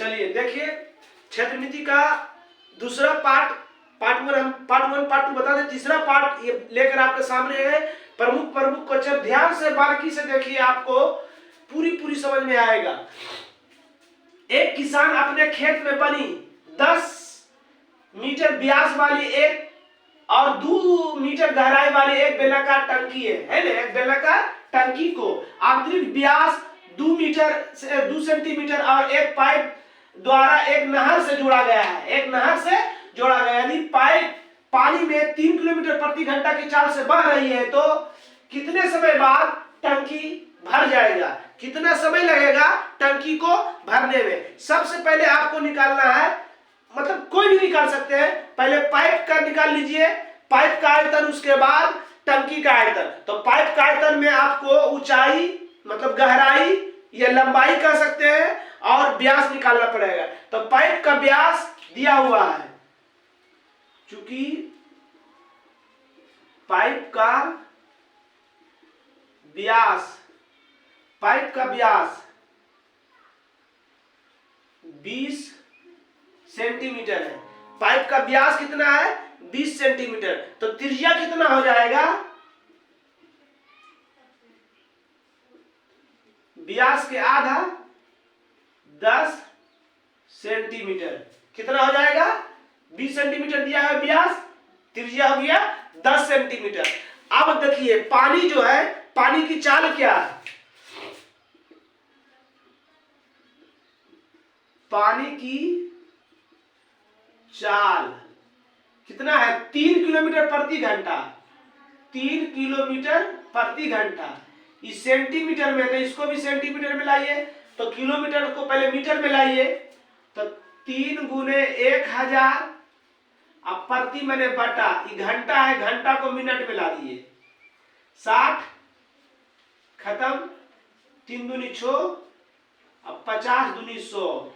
चलिए देखिए, क्षेत्रमिति का दूसरा part part one part two बता दें, तीसरा पार्ट ये लेकर आपके सामने है। प्रमुख क्वेश्चन ध्यान से बारीकी से देखिए, आपको पूरी समझ में आएगा। एक किसान अपने खेत में बनी 10 मीटर व्यास वाली एक और 2 मीटर गहराई वाली एक बेलनाकार टंकी है ना। एक बेलनाकार टंकी को आंतरिक व्यास 2 मीटर से 2 सेंटीमीटर और एक पाइप द्वारा एक नहर से जोड़ा गया है। एक नहर से जोड़ा गया, यानी पाइप पानी में 3 किलोमीटर प्रति घंटा की चाल से बह रही है, तो कितने समय बाद टंकी भर जाएगा, कितना समय लगेगा टंकी को भरने में। सबसे पहले आपको निकालना है, मतलब कोई भी निकाल सकते हैं। पहले पाइप का निकाल लीजिए, पाइप का आयतन, उसके बाद टंकी का आयतन। तो पाइप का आयतन में आपको ऊंचाई मतलब गहराई या लंबाई कह सकते हैं और व्यास निकालना पड़ेगा। तो पाइप का व्यास दिया हुआ है, चूंकि पाइप का व्यास 20 सेंटीमीटर है। पाइप का व्यास कितना है? 20 सेंटीमीटर। तो त्रिज्या कितना हो जाएगा? व्यास के आधा 10 सेंटीमीटर। कितना हो जाएगा? 20 सेंटीमीटर दिया है व्यास, त्रिज्या हो गया 10 सेंटीमीटर। अब देखिए पानी जो है, पानी की चाल क्या है? पानी की चाल कितना है? 3 किलोमीटर प्रति घंटा। 3 किलोमीटर प्रति घंटा। इस सेंटीमीटर में, तो इसको भी सेंटीमीटर में लाइए, तो किलोमीटर को पहले मीटर में लाइए, तो 3 गुने 1000 अब प्रति मैंने बटा, ये घंटा है, घंटा को मिनट में ला दिए। 60 खत्म, 3 दूनी 6, अब 50 दूनी 100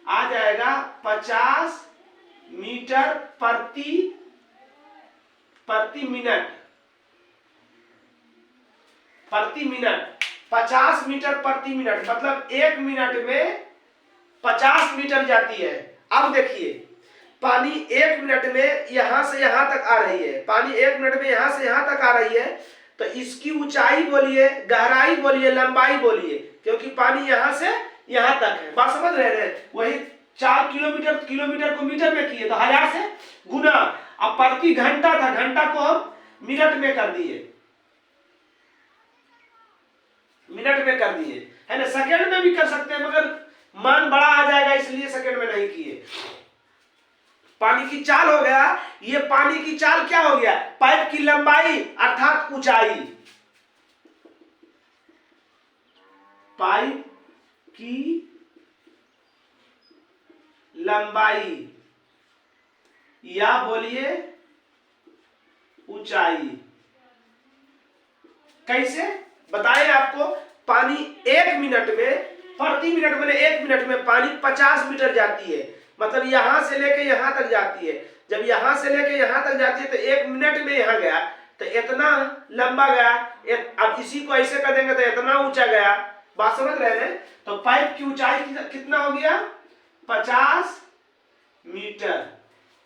आ जाएगा 50 मीटर प्रति मिनट। 50 मीटर प्रति मिनट, मतलब 1 मिनट में 50 मीटर जाती है। अब देखिए पानी 1 मिनट में यहां से यहां तक आ रही है, पानी 1 मिनट में यहां से यहां तक आ रही है, तो इसकी ऊंचाई बोलिए, गहराई बोलिए, लंबाई बोलिए, क्योंकि पानी यहां से यहां तक है। बात समझ रहे हैं? वही 4 किलोमीटर को मीटर में किए तो 1000 से गुना। अब प्रति घंटा था, घंटा को हम मिनट में कर दिए, है ना। सेकंड में भी कर सकते हैं, मगर मान बड़ा आ जाएगा, इसलिए सेकंड में नहीं किए। पानी की चाल हो गया, ये पानी की चाल क्या हो गया? पाइप की लंबाई अर्थात ऊंचाई। पाइप की लंबाई या बोलिए ऊंचाई। कैसे बताएं आपको? पानी 1 मिनट में, प्रति मिनट में 1 मिनट में पानी 50 मीटर जाती है, मतलब यहां से लेके यहां तक जाती है। जब यहां से लेके यहां तक जाती है तो 1 मिनट में यहां गया, तो इतना लंबा गया। अब इसी को ऐसे कर देंगे तो इतना ऊंचा गया। बात समझ रहे हैं? तो पाइप की ऊंचाई कितना हो गया? 50 मीटर।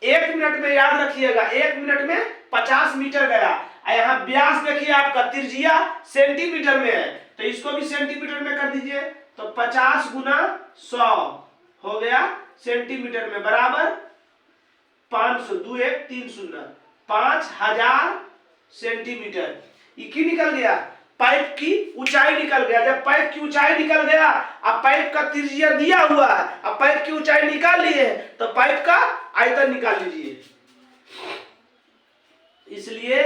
1 मिनट में याद रखिएगा, 1 मिनट में 50 मीटर गया। यहाँ व्यास देखिए आपका, त्रिज्या सेंटीमीटर में है, तो इसको भी सेंटीमीटर में कर दीजिए, तो 50 गुना 100 हो गया सेंटीमीटर में, बराबर 500, 2 1 3 0, 5000 सेंटीमीटर। ये निकल गया, पाइप की ऊंचाई निकल गया। जब पाइप की ऊंचाई निकल गया, अब पाइप का त्रिज्या दिया हुआ है, अब पाइप की ऊंचाई निकाल लिए, तो पाइप का आयतन निकाल लीजिए। इसलिए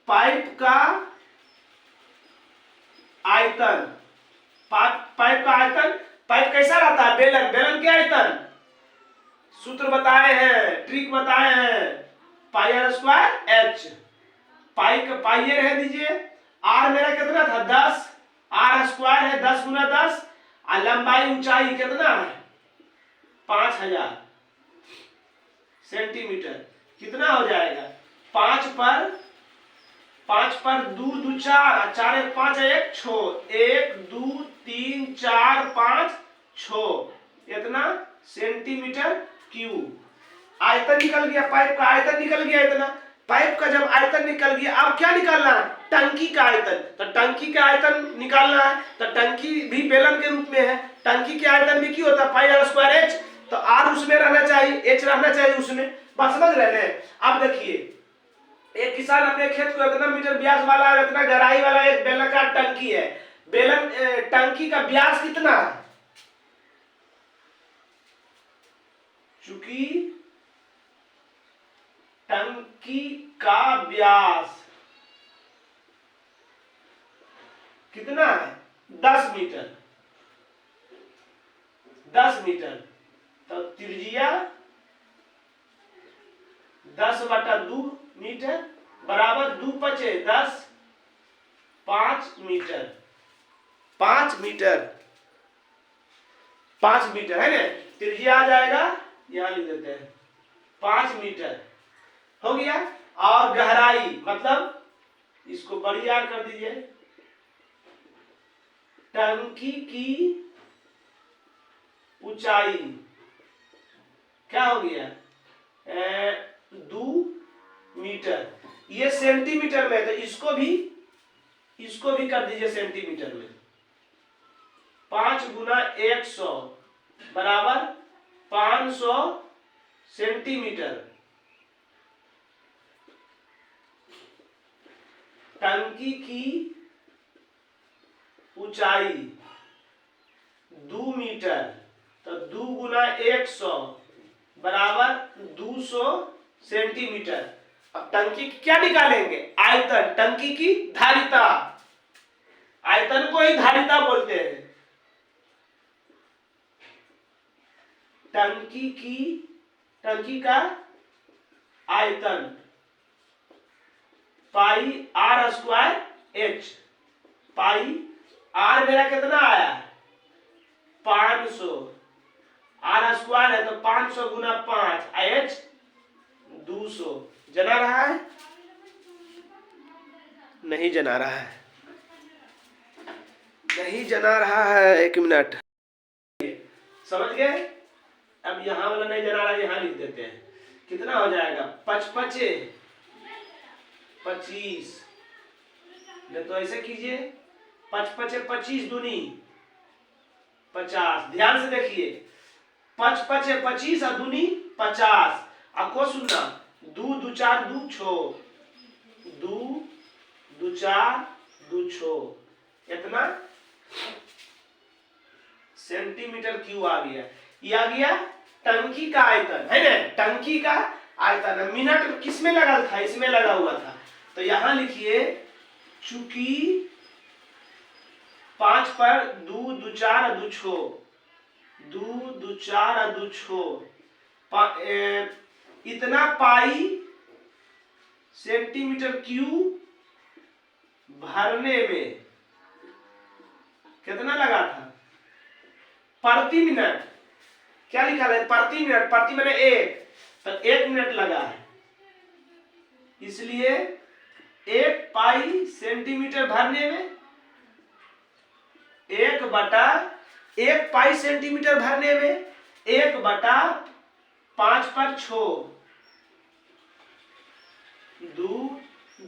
पाइप का आयतन, पाइप का आयतन, पाइप कैसा रहता है? बेलन के आयतन सूत्र बताए हैं, ट्रिक बताए हैं, πr²h। पाई का पाई रह दीजिए, आर मेरा कितना था? 10, आर स्क्वायर है 10 गुना 10, और लंबाई ऊंचाई कितना है? 5000 सेंटीमीटर। कितना हो जाएगा? 5 पर 2 4, 4 1 5 1 6, 1 2 3 4 5 छो इतना सेंटीमीटर क्यूब। आयतन निकल गया, पाइप का आयतन निकल गया इतना। पाइप का जब आयतन निकल गया, अब क्या निकालना है? टंकी का आयतन। तो टंकी का आयतन निकालना है, तो टंकी भी बेलन के रूप में है। टंकी के आयतन भी क्यों होता है? पाई आर स्क्वायर एच। तो आर उसमें रहना चाहिए, एच रहना चाहिए उसमें। बात समझ रहे हैं? अब देखिए, एक किसान अपने खेत को इतना मीटर व्यास वाला, इतना गहराई वाला एक बेलनाकार टंकी है। बेलन टंकी का व्यास कितना है? चूंकि टंकी का व्यास कितना है? 10 मीटर। 10 मीटर, तो त्रिज्या 10/2 मीटर बराबर 2 पचे 10, 5 मीटर। 5 मीटर, 5 मीटर है ना? त्रिज्या आ जाएगा, यहां लिख देते हैं 5 मीटर हो गया। और गहराई मतलब इसको बड़ी आर कर दीजिए। टंकी की ऊंचाई क्या हो गया? 2 मीटर। ये सेंटीमीटर में, तो इसको भी कर दीजिए सेंटीमीटर में। 5 गुना 100 बराबर 500 सेंटीमीटर। टंकी की ऊंचाई 2 मीटर, तो 2 गुना 100 बराबर 200 सेंटीमीटर। अब टंकी की क्या निकालेंगे? आयतन। टंकी की धारिता, आयतन को ही धारिता बोलते हैं। टंकी का आयतन pi r square H. Pi r मेरा कितना आया? 500। आर स्क्वायर है तो 500 गुना 5, एच 200। जना रहा है? नहीं जना रहा है, नहीं जना रहा है। 1 मिनट, समझ गए? अब यहां वाला नहीं जना रहा, यहां लिख देते हैं। कितना हो जाएगा? 5 पचे 25। तो ऐसे कीजिए, 5 पचे 25 दूनी 50। ध्यान से देखिए, 5 पचे 25 और दूनी 50। आपको सुनना, 2 2 4 2 छो, 2 2 4 2 छो इतना सेंटीमीटर क्यूब आ गया। ये आ गया टंकी का आयतन, है ना? टंकी का आयतन। मिनट किस में लगा था? इसमें लगा हुआ था। तो यहां लिखिए, चूंकि 5 पर 2 2 4 2 छो, 2 2 4 2 छो, इतना पाई सेंटीमीटर क्यूब भरने में कितना लगा था? प्रति मिनट। क्या लिखा है? प्रति मिनट। प्रति मैंने 1, तो 1 मिनट लगा है। इसलिए 1 पाई सेंटीमीटर भरने में 1 पाई सेंटीमीटर भरने में 1/5 पर छो, 2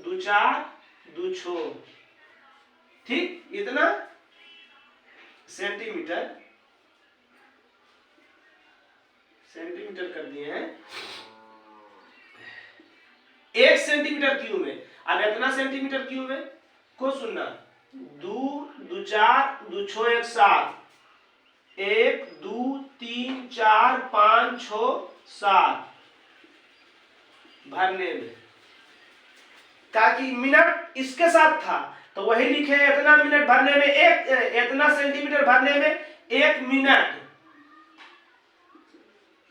2 4 2 छो। ठीक, इतना सेंटीमीटर कर दिए हैं 1 सेंटीमीटर क्यूब में। अब इतना सेंटीमीटर क्यूब में को सुनना, 2 2 4 2 छो 1 7, 1 2 3 4 5 6 7 भरने में। ताकि मिनट इसके साथ था तो वही लिखे, इतना मिनट भरने में, इतना सेंटीमीटर भरने में 1 मिनट।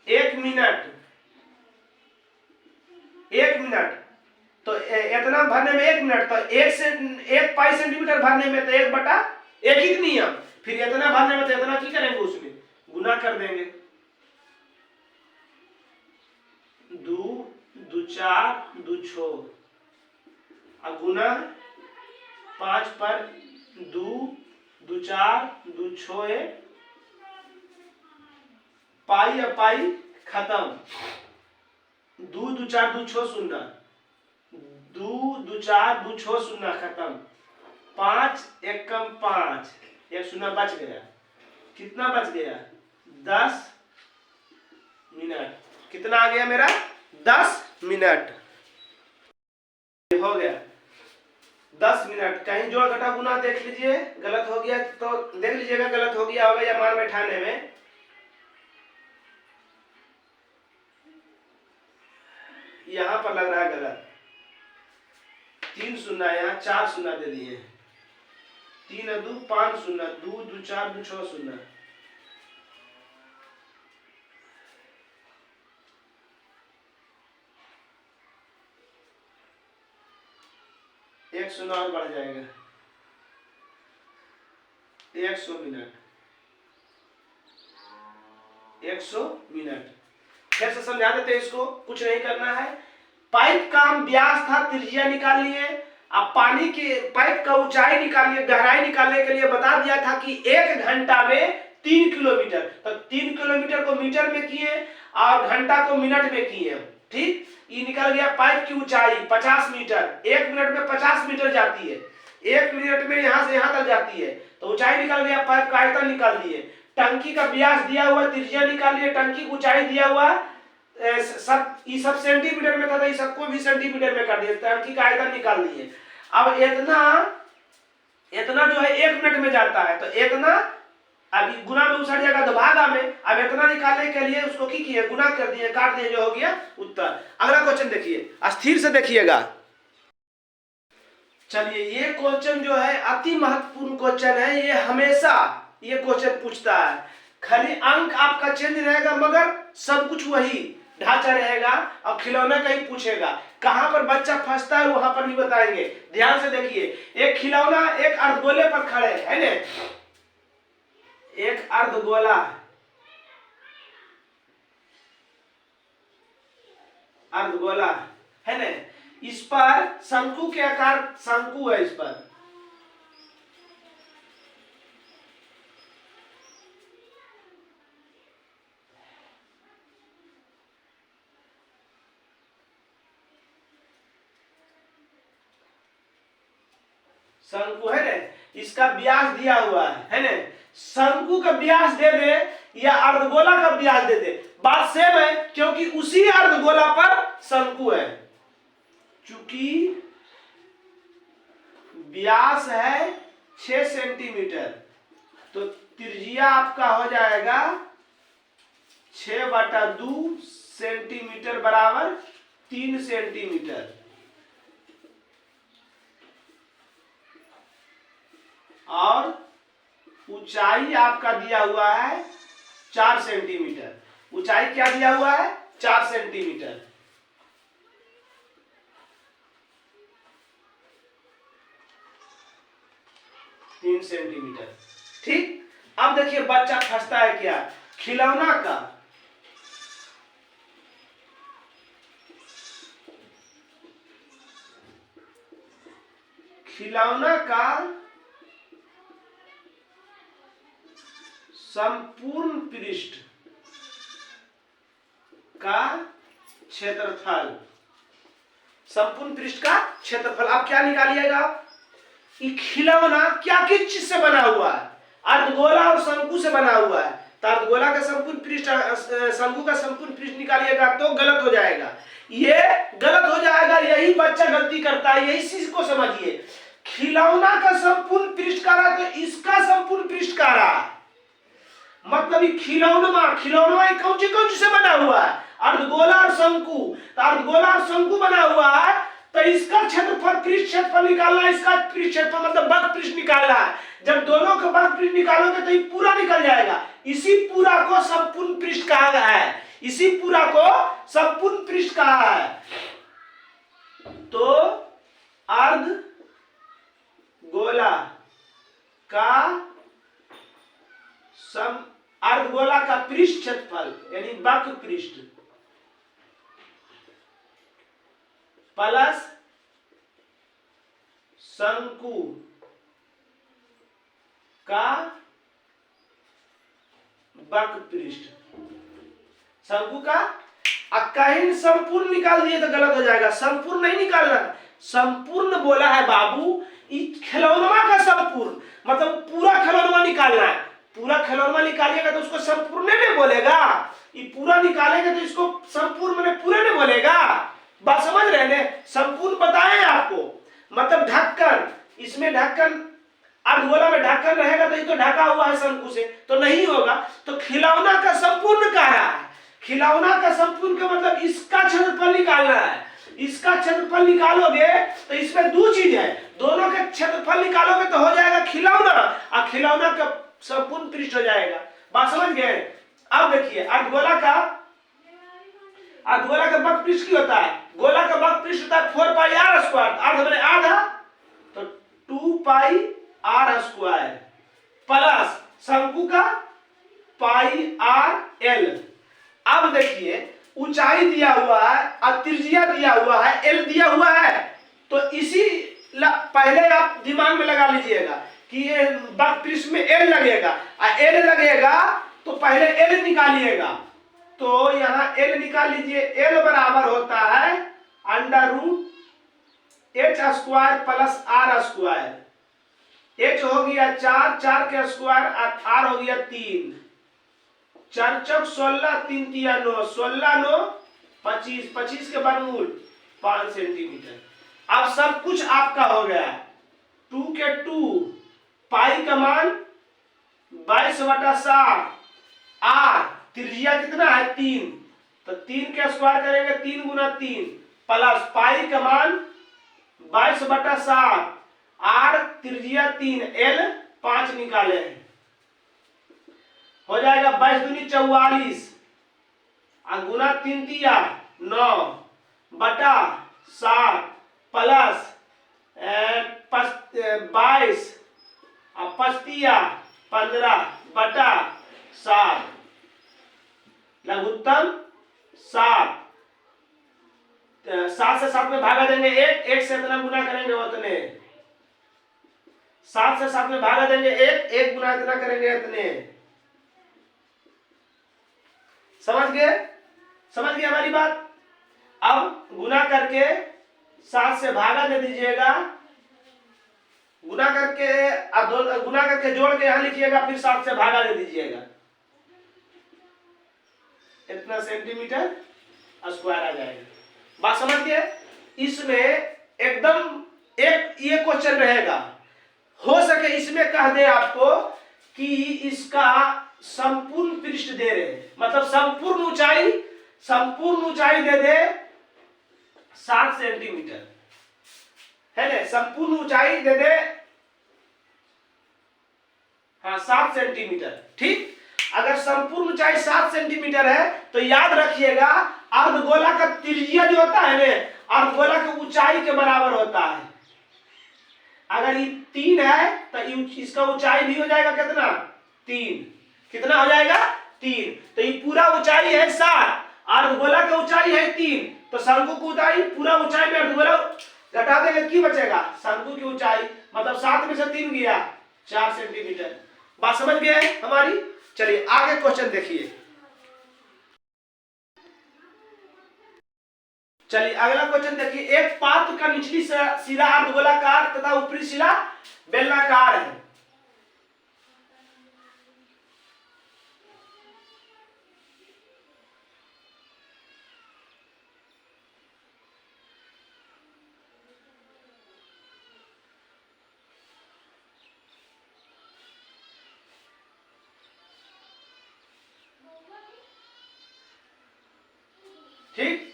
1 मिनट तो इतना भरने में 1 मिनट, तो 1 पाई सेंटीमीटर भरने में तो 1/1 ही नियम। फिर इतना भरने में तो इतना की करेंगे? उसमें गुना कर देंगे। 2 2 4 2 छो और गुना 5 पर 2 2 4 2 छो 1 पाई और पाई खत्म, दू दू चार दू छो शून्य, दू दू चार दू छो शून्य खत्म, 5 एकम 5, एक शून्य बच गया, कितना बच गया 10 मिनट, कितना आ गया मेरा 10 मिनट हो गया, 10 मिनट। कहीं जोड़ घटा गुना देख लीजिए, गलत हो गया तो देख लीजिएगा, गलत हो गया होगा या मान बैठाने में। यहां पर लग रहा है गलत, 3 शून्य, यहाँ 4 शून्य दे दिए, 3 2 5 शून्य, 2 2 4 2 6 शून्य, 1 शून्य और बढ़ जाएगा, 100 मिनट, 100 मिनट। फिर से समझा देते हैं इसको, कुछ नहीं करना है। पाइप का हम व्यास था त्रिज्या निकाल लिए, अब पानी के पाइप का ऊंचाई निकालिए, गहराई निकालने के लिए बता दिया था कि 1 घंटा में 3 किलोमीटर, तो 3 किलोमीटर को मीटर में किए और घंटा को मिनट में किए, ठीक। ये निकल गया पाइप की ऊंचाई 50 मीटर, 1 मिनट में 50 मीटर जाती है, 1 मिनट में यहां से यहां तक जाती है, तो ऊंचाई निकल गया, पाइप का आयतन निकाल दिए, टंकी का व्यास दिया हुआ, त्रिज्या निकाल लिए, टंकी की ऊंचाई दिया हुआ, सब सेंटीमीटर में था तो सबको भी सेंटीमीटर में कर दिए, टंकी का आयतन निकाल दिए। अब इतना जो है 1 मिनट में जाता है, तो इतना अभी गुना में उछड़ जाएगा तो भागा में, अब इतना निकालने के लिए उसको की किए, गुना कर दिए, काट दिए, जो हो गया उत्तर। अगला क्वेश्चन देखिए, स्थिर से देखिएगा। चलिए, ये क्वेश्चन जो है अति महत्वपूर्ण क्वेश्चन है, ये हमेशा ये क्वेश्चन पूछता है, खाली अंक आपका चेंज रहेगा मगर सब कुछ वही ढांचा रहेगा, और खिलौने का ही पूछेगा। कहां पर बच्चा फंसता है वहां पर भी बताएंगे, ध्यान से देखिए। एक खिलौना एक अर्धगोले पर खड़े है ना, एक अर्धगोला, अर्धगोला है ना, इस पर शंकु के आकार, शंकु है इस पर, शंकु है ना, इसका व्यास दिया हुआ है ना, शंकु का व्यास दे दे या अर्धगोला का व्यास दे दे, बात सेम है, क्योंकि उसी अर्धगोला पर शंकु है। चूंकि व्यास है 6 सेंटीमीटर, तो त्रिज्या आपका हो जाएगा 6/2 सेंटीमीटर बराबर 3 सेंटीमीटर, और ऊंचाई आपका दिया हुआ है 4 सेंटीमीटर। ऊंचाई क्या दिया हुआ है 4 सेंटीमीटर। तीन सेंटीमीटर, ठीक। अब देखिए बच्चा फंसता है क्या, खिलौना का संपूर्ण पृष्ठ का क्षेत्रफल, संपूर्ण पृष्ठ का क्षेत्रफल। अब क्या निकालिएगा, ये खिलौना क्या किस चीज से बना हुआ है, अर्धगोला और शंकु से बना हुआ है, तो अर्धगोला का संपूर्ण पृष्ठ, शंकु का संपूर्ण पृष्ठ निकालिएगा तो गलत हो जाएगा, ये गलत हो जाएगा, यही बच्चा गलती करता है, यही चीज को समझिए। खिलौना का संपूर्ण पृष्ठ का रहा तो इसका संपूर्ण पृष्ठ का रहा, मतलब खिलौना कौन सी से बना हुआ है, अर्धगोला और शंकु, तो अर्धगोला और शंकु बना हुआ है, तो इसका क्षेत्रफल, पृष्ठ क्षेत्रफल निकालना है, इसका पृष्ठ क्षेत्रफल मतलब वर्ग पृष्ठ निकालना है। जब दोनों का वर्ग पृष्ठ निकालोगे तो ये पूरा निकल जाएगा, इसी पूरा को संपूर्ण पृष्ठ कहा गया है, इसी पूरा को संपूर्ण पृष्ठ कहा है। तो अर्धगोला का पृष्ठ क्षेत्रफल यानी वक्र पृष्ठ प्लस शंकु का वक्र पृष्ठ शंकु का कहीं संपूर्ण निकाल दिए तो गलत हो जाएगा, संपूर्ण नहीं निकालना, संपूर्ण बोला है बाबू। खिलौनवा का संपूर्ण मतलब पूरा खिलौनवा निकालना है, पूरा खिलौनवा निकालिएगा तो उसको संपूर्ण नहीं बोलेगा, ये पूरा निकालेगा तो इसको संपूर्ण मैंने पूरे नहीं बोलेगा। बात समझ रहे हैं? संपूर्ण बताएं आपको, मतलब ढक्कन, इसमें ढक्कन अर्धगोला में ढक्कन रहेगा तो ये तो ढका हुआ है शंकु से, तो नहीं होगा। तो खिलौना का संपूर्ण कह रहा है, खिलौना का संपूर्ण का मतलब इसका क्षेत्रफल निकालना है, इसका क्षेत्रफल निकालोगे तो इसमें दो चीज है, दोनों के क्षेत्रफल निकालोगे तो हो जाएगा खिलौना, और खिलौना का संपूर्ण पृष्ठ हो जाएगा। बात समझ गए? अब देखिए अर्धगोला का वक्र पृष्ठ की होता है, गोला का वक्र पृष्ठ होता है 4 पाई आर स्क्वायर, अर्ध मैंने आधा तो 2 पाई आर स्क्वायर प्लस शंकु का पाई आर एल। अब देखिए ऊंचाई दिया हुआ है और त्रिज्या दिया हुआ है, एल दिया हुआ है, तो इसी पहले आप दिमाग में लगा लीजिएगा कि ये वक्र पृष्ठ में एल लगेगा, और एल लगेगा तो पहले एल निकालिएगा, तो यहाँ एल निकाल लीजिए, एल बराबर होता है under root H square plus R square. H हो गया 4, 4 के स्क्वायर, आर हो गया 3, 4 चौक 16, 3 तिया 9, 16 9 25, 25 के वर्गमूल 5 सेंटीमीटर। अब सब कुछ आपका हो गया, 2 के 2, पाई का मान 22/7, आर त्रिज्या कितना है 3, तो 3 के स्क्वायर करेंगे 3 गुना 3 प्लस पाई का मान 22/7, आर त्रिज्या 3, एल 5 निकाले हैं, हो जाएगा 22 दूनी 44 और गुना 3 तिया 9 बटा 7 प्लस 22 और 5 तिया 15 बटा 7, लघुत्तम 7, 7 से 7 में भागा देंगे 1, 1 से इतना गुना करेंगे उतने, 7 से 7 में भागा देंगे 1, 1 गुना इतना करेंगे इतने। समझ गए? समझ गए हमारी बात? अब गुना करके 7 से भागा दे दीजिएगा, गुना करके अब गुना करके जोड़ के यहां लिखिएगा, फिर 7 से भागा दे दीजिएगा, इतना सेंटीमीटर स्क्वायर आ जाएगा। बात समझ गए? इसमें एकदम एक ये क्वेश्चन रहेगा, हो सके इसमें कह दे आपको कि इसका संपूर्ण पृष्ठ दे रहे, मतलब संपूर्ण ऊंचाई दे दे 7 सेंटीमीटर, है ना, संपूर्ण ऊंचाई दे दे, हाँ 7 सेंटीमीटर। ठीक, अगर संपूर्ण ऊंचाई 7 सेंटीमीटर है तो याद रखिएगा अर्धगोला का त्रिज्या जो होता है ना, अर्धगोला की ऊंचाई के बराबर होता है। अगर ये 3 है तो इसका ऊंचाई भी हो जाएगा कितना 3, कितना हो जाएगा 3, तो ये पूरा ऊंचाई है 7, अर्धगोला की ऊंचाई है 3, तो शंकु की ऊंचाई पूरा ऊंचाई में अर्धगोला घटा देंगे की बचेगा शंकु की ऊंचाई, मतलब 7 में से 3 गया 4 सेंटीमीटर। बात समझ गए हमारी? चलिए आगे क्वेश्चन देखिए। चलिए अगला क्वेश्चन देखिए, एक पात्र का निचली सिरा अर्धगोलाकार तथा ऊपरी सिरा बेलनाकार है, ठीक,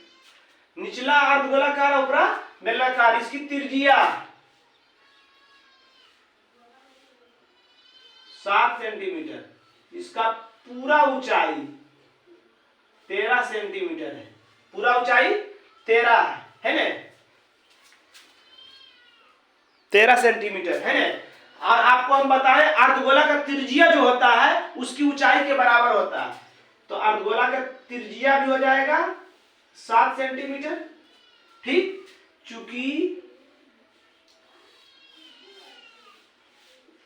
निचला अर्धगोलाकार ऊपरा बेलनाकार, इसकी त्रिज्या 7 सेंटीमीटर, इसका पूरा ऊंचाई 13 सेंटीमीटर है, पूरा ऊंचाई 13 है ना, 13 सेंटीमीटर है ना। और आपको हम बताएं अर्धगोला का त्रिज्या जो होता है उसकी ऊंचाई के बराबर होता है, तो अर्धगोला का त्रिज्या भी हो जाएगा 7 सेंटीमीटर। ठीक, चूंकि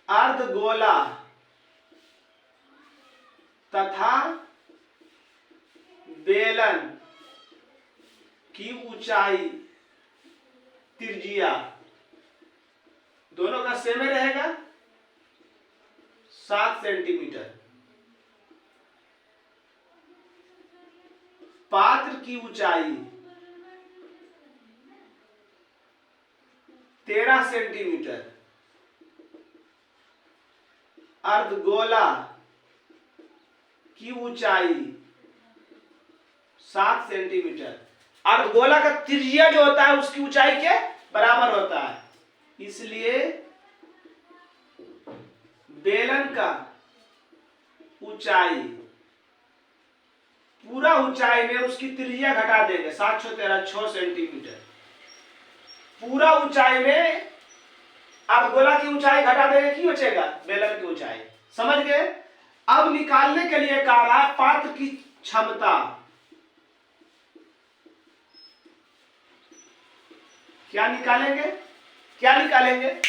अर्धगोला तथा बेलन की ऊंचाई त्रिज्या दोनों का सेम रहेगा 7 सेंटीमीटर। पात्र की ऊंचाई 13 सेंटीमीटर। अर्धगोला की ऊंचाई 7 सेंटीमीटर। अर्धगोला का त्रिज्या जो होता है उसकी ऊंचाई के बराबर होता है, इसलिए बेलन का ऊंचाई पूरा ऊंचाई में उसकी त्रिज्या घटा देंगे 7 6 13 6 सेंटीमीटर। पूरा ऊंचाई में अर्धगोला की ऊंचाई घटा देंगे, की बचेगा बेलन की ऊंचाई। समझ गए। अब निकालने के लिए कह रहा है पात्र की क्षमता। क्या निकालेंगे, क्या निकालेंगे?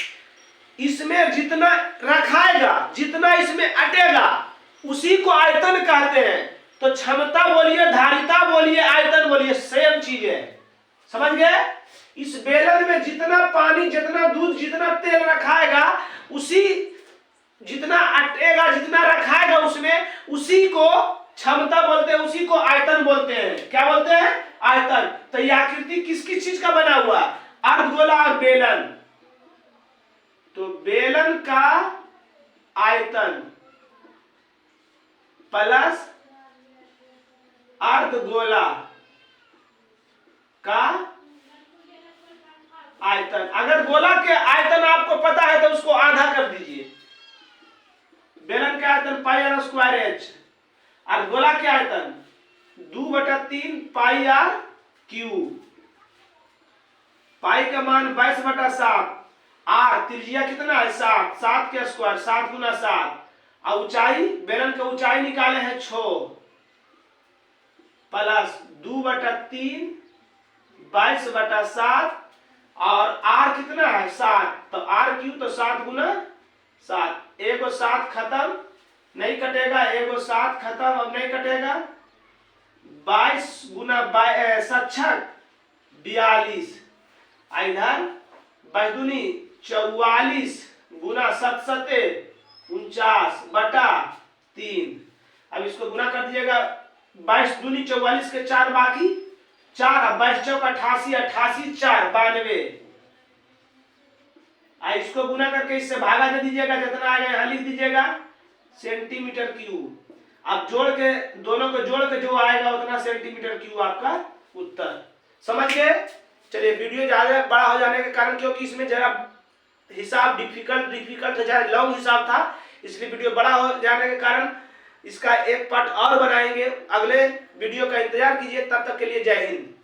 इसमें जितना रखाएगा, जितना इसमें अटेगा उसी को आयतन कहते हैं। तो क्षमता बोलिए, धारिता बोलिए, आयतन बोलिए, सेम चीज है। समझ गए। इस बेलन में जितना पानी, जितना दूध, जितना तेल रखाएगा, उसी जितना अटेगा, जितना रखाएगा उसमें, उसी को क्षमता बोलते हैं, उसी को आयतन बोलते हैं। क्या बोलते हैं? आयतन। तो यह आकृति किस किस चीज का बना हुआ? अर्धगोला और बेलन। तो बेलन का आयतन प्लस अर्धगोला का आयतन। अगर गोला के आयतन आपको पता है तो उसको आधा कर दीजिए। बेलन का आयतन पाई आर स्क्वायर एच। अर्धगोला के आयतन 2/3 पाई आर क्यू। पाई का मान 22/7। आर त्रिज्या कितना है? 7। 7 के स्क्वायर, 7 गुना 7। और ऊंचाई, बेलन का ऊंचाई निकाले हैं 6 प्लस 2/3 22/7 और आर कितना है? 7। तो आर क्यू तो 7 गुना 7। एगो 7 खत्म, नहीं कटेगा। एगो 7 खत्म, अब नहीं कटेगा। 22 गुना 7 42। इधर 22 44 गुना 7 49/3। अब इसको गुना कर दीजिएगा। 22 दूनी 44 के 4 बाकी 4। 22 चौक 88, 88 4 92। इसको गुना करके इससे भागा दे दीजिएगा, जितना आएगा यहाँ लिख दीजिएगा सेंटीमीटर क्यूब। अब जोड़ के, दोनों को जोड़ के जो आएगा उतना सेंटीमीटर क्यूब आपका उत्तर। समझ गए। चलिए, वीडियो ज्यादा बड़ा हो जाने के कारण, क्योंकि इसमें जरा हिसाब डिफिकल्ट है, जरा लॉन्ग हिसाब था, इसलिए वीडियो बड़ा हो जाने के कारण इसका एक पार्ट और बनाएंगे। अगले वीडियो का इंतजार कीजिए। तब तक के लिए जय हिंद।